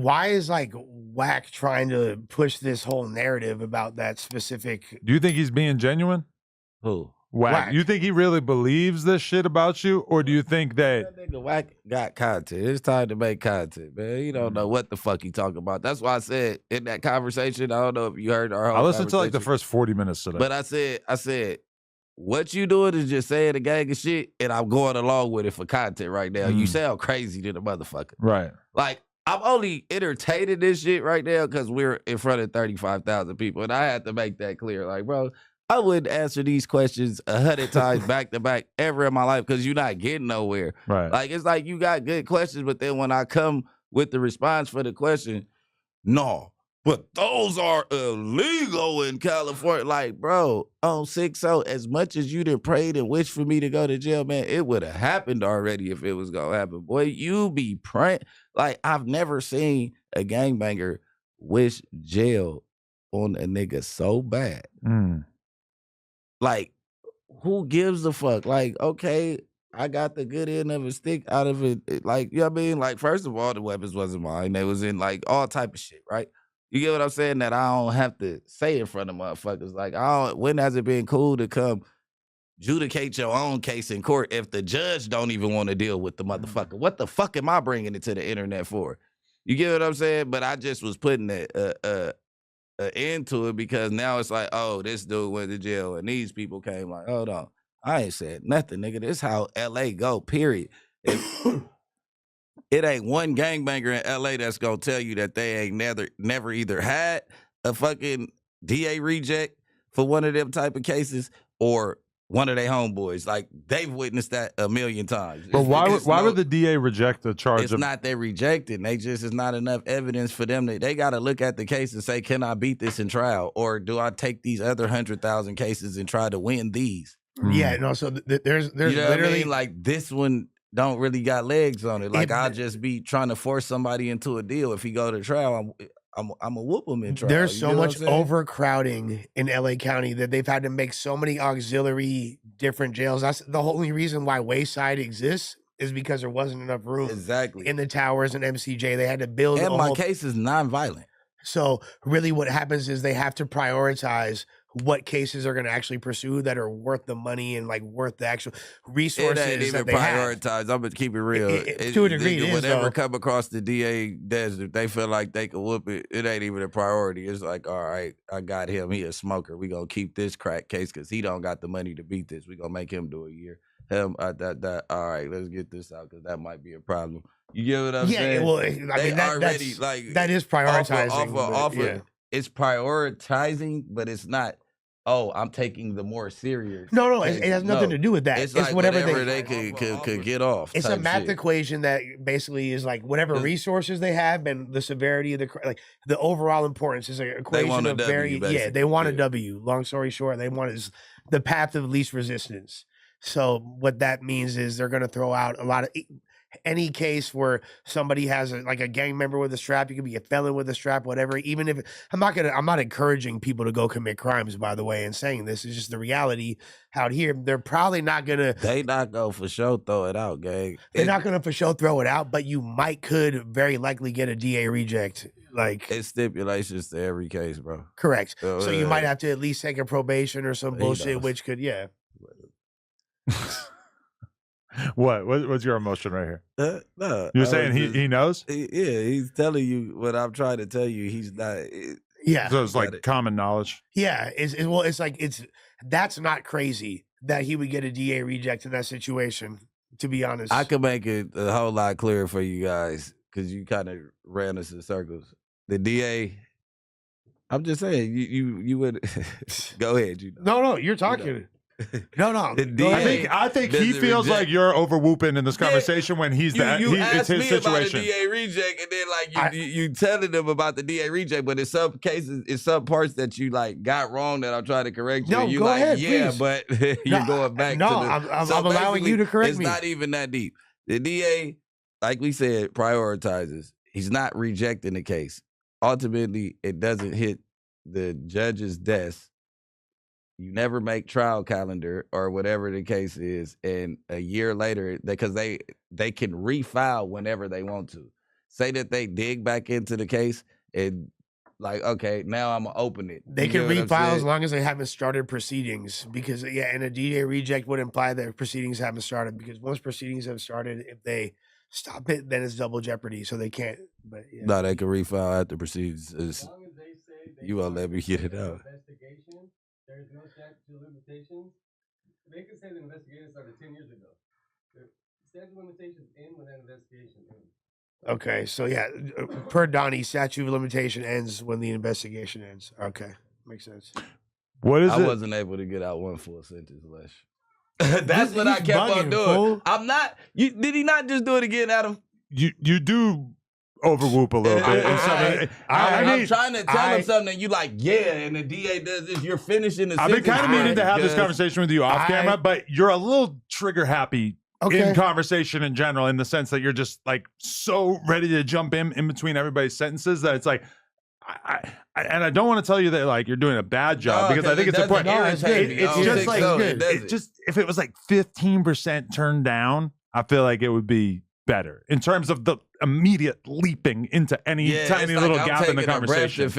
why is like Wack trying to push this whole narrative about that specific Do you think he's being genuine? Who? Wack. You think he really believes this shit about you, or do you think that nigga Wack got content? It's time to make content, man. You don't know what the fuck he talking about. That's why I said in that conversation, I don't know if you heard our whole I listened to like the conversation, first 40 minutes today. but I said, what you doing is just saying a gang of shit, and I'm going along with it for content right now. You sound crazy to the motherfucker. Right. Like, I'm only entertaining this shit right now because we're in front of 35,000 people, and I had to make that clear. Like, bro, I wouldn't answer these questions 100 times back to back ever in my life because you're not getting nowhere. Right. Like, it's like you got good questions, but then when I come with the response for the question, no, but those are illegal in California. Like, bro, on 6-0, as much as you done prayed and wished for me to go to jail, man, it would have happened already if it was going to happen. Boy, you be praying. Like, I've never seen a gangbanger wish jail on a nigga so bad. Like, who gives a fuck? Like, okay, I got the good end of a stick out of it. Like, you know what I mean? Like, first of all, the weapons wasn't mine. They was in, like, all type of shit, right? You get what I'm saying? That I don't have to say in front of motherfuckers. Like, when has it been cool to come adjudicate your own case in court if the judge don't even want to deal with the motherfucker? What the fuck am I bringing it to the internet for? You get what I'm saying? But I just was putting an end to it because now it's like, oh, this dude went to jail and these people came. Like, hold on, I ain't said nothing, nigga. This how LA go, period. It ain't one gangbanger in LA that's gonna tell you that they ain't never either had a fucking DA reject for one of them type of cases or one of their homeboys. Like, they've witnessed that a million times. But why would the DA reject the charge? It's not they rejected. They just is not enough evidence for them. They got to look at the case and say, can I beat this in trial? Or do I take these other 100,000 cases and try to win these? Yeah, no, so there's you know literally what I mean? Like, this one don't really got legs on it. Like, I'll just be trying to force somebody into a deal. If he go to trial, I'm a whoop him in trial. There's so much overcrowding in LA County that they've had to make so many auxiliary different jails. That's the only reason why Wayside exists is because there wasn't enough room in the towers and MCJ. They had to build. And my case is nonviolent. So really what happens is they have to prioritize what cases are going to actually pursue that are worth the money and like worth the actual resources. It ain't even prioritized. I'm gonna keep it real. To a degree, it is, whatever come across the DA desk, if they feel like they can whoop it, it ain't even a priority. It's like, all right, I got him. He a smoker. We gonna keep this crack case because he don't got the money to beat this. We gonna make him do a year. Him, all right, let's get this out because that might be a problem. You get what I'm saying? Yeah, well, I mean, that is prioritizing. It's prioritizing, but it's not. Oh, I'm taking the more serious. No, it has nothing to do with that. It's like whatever they could get off. It's a math equation that basically is like whatever resources they have and the severity of the overall importance is an equation of they want a W. Long story short, they want is the path of least resistance. So what that means is they're going to throw out a lot of any case where somebody has a gang member with a strap. You could be a felon with a strap, whatever. Even if I'm not encouraging people to go commit crimes, by the way, and saying this is just the reality out here. They're probably not gonna. They not go for sure throw it out, gang. They're not gonna for sure throw it out, but you could very likely get a DA reject. Like, it's stipulations to every case, bro. Correct. So you might have to at least take a probation or some bullshit, which could What's your emotion right here? No, you're saying he knows? He's telling you what I'm trying to tell you. He's not. So it's like common knowledge. Yeah, that's not crazy that he would get a DA reject in that situation. To be honest, I could make it a whole lot clearer for you guys because you kind of ran us in circles. The DA. I'm just saying you would go ahead. No, you're talking. No. I think he feels like you're over whooping in this conversation when he's it's his situation. About the DA reject, and then you telling them about the DA reject, but in some cases, in some parts that you got wrong that I'm trying to correct you. No, you go ahead, please. But you're going back. I'm allowing you to correct me. It's not even that deep. The DA, like we said, prioritizes. He's not rejecting the case. Ultimately, it doesn't hit the judge's desk. You never make trial calendar or whatever the case is, and a year later, because they can refile whenever they want to. say that they dig back into the case and like, okay, now I'm gonna open it. They can refile as long as they haven't started proceedings, because and a DA reject would imply that proceedings haven't started, because once proceedings have started, if they stop it, then it's double jeopardy, so they can't. But no, they can refile after proceedings. As long as they say You won't let me get it out. Investigation, there's no statute of limitations. They could say the investigation started 10 years ago. The statute of limitations end when that investigation ends. Okay, so per Donnie, statute of limitation ends when the investigation ends. Okay, makes sense. What is it? I wasn't able to get out one full sentence, Les. That's what I kept on doing. Fool. I'm not. Did he not just do it again, Adam? You do overwhoop a little bit. I'm trying to tell him something, and you like, yeah, and the DA does this. You're finishing the sentence. I've been kind of meaning to have this conversation with you off camera, but you're a little trigger happy. In conversation in general, in the sense that you're just like so ready to jump in between everybody's sentences that it's like, I don't want to tell you that like you're doing a bad job, because I think it's important. It's just like it just if it was like 15% turned down, I feel like it would be better in terms of the immediate leaping into any tiny little gap in the conversation.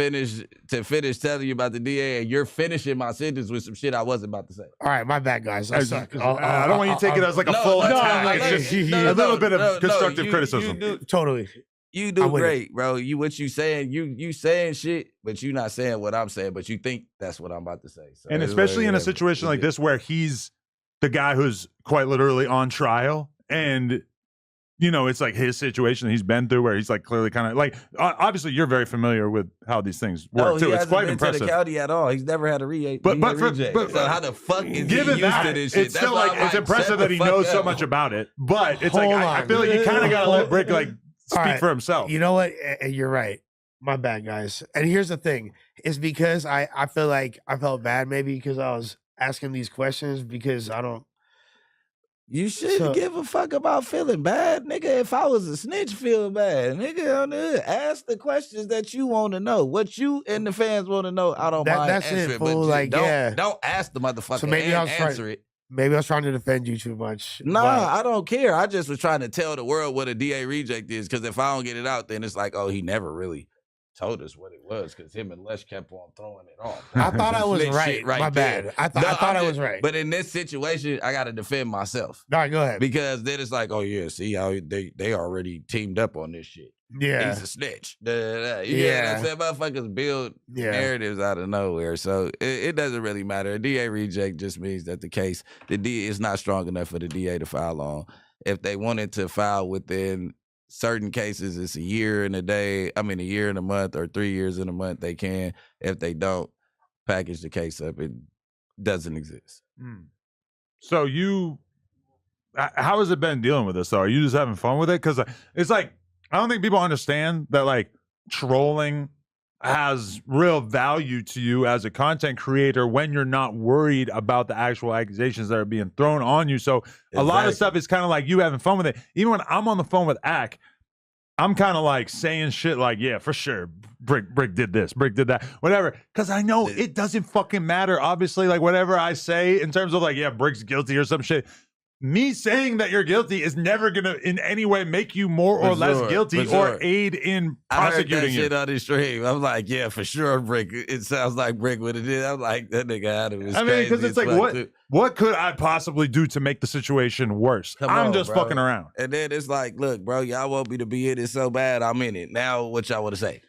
To finish telling you about the DA, and you're finishing my sentence with some shit I wasn't about to say. All right, my bad, guys. I suck. I don't want you to take it as like a full attack. It's just a little bit of constructive criticism. Totally. You do great, bro. What you saying? You saying shit, but you not saying what I'm saying. But you think that's what I'm about to say. So and especially in a situation like this where he's the guy who's quite literally on trial, and you know, it's like his situation he's been through, where he's like clearly kind of like, obviously you're very familiar with how these things work too. It's quite impressive. To the county at all. He's never had a reject. But so how the fuck is he used to this shit? It's still like it's impressive that he knows so much about it. But it's like I feel like you kind of gotta let Bricc like speak for himself. You know what? You're right. My bad, guys. And here's the thing: is because I feel like I felt bad maybe because I was asking these questions, because I don't. You shouldn't give a fuck about feeling bad, nigga. If I was a snitch, feel bad, nigga. Ask the questions that you want to know. What you and the fans want to know, I don't mind answering. It, fool. Like, don't ask the motherfucker. So maybe answer it. Maybe I was trying to defend you too much. Nah, I don't care. I just was trying to tell the world what a DA reject is, because if I don't get it out, then it's like, oh, he never really told us what it was, because him and Les kept on throwing it off. I thought I was right. My bad. I thought I was right. But in this situation, I got to defend myself. All right, go ahead. Because then it's like, oh yeah, see how they already teamed up on this shit. Yeah, he's a snitch. Yeah, that motherfuckers build narratives out of nowhere. So it doesn't really matter. A DA reject just means that the case, the DA is not strong enough for the DA to file on. If they wanted to file within certain cases, it's a year and a year and a month, or 3 years and a month, they can. If they don't package the case up, it doesn't exist. So how has it been dealing with this though? Are you just having fun with it? Because it's like, I don't think people understand that like trolling has real value to you as a content creator when you're not worried about the actual accusations that are being thrown on you. So a lot of stuff is kind of like you having fun with it. Even when I'm on the phone with Ack, I'm kind of like saying shit like, yeah, for sure, Bricc did this, Bricc did that, whatever. Because I know it doesn't fucking matter, obviously, like whatever I say in terms of like, yeah, Brick's guilty or some shit. Me saying that you're guilty is never going to in any way make you more or less guilty or aid in prosecuting I heard that you. Shit on the stream. I'm like, yeah, for sure, Bricc. It sounds like Bricc would have did. I'm like, that nigga Adam is crazy. Because it's like, what could I possibly do to make the situation worse? I'm just fucking around. And then it's like, look, bro, y'all want me to be in it so bad, I'm in it. Now, what y'all want to say?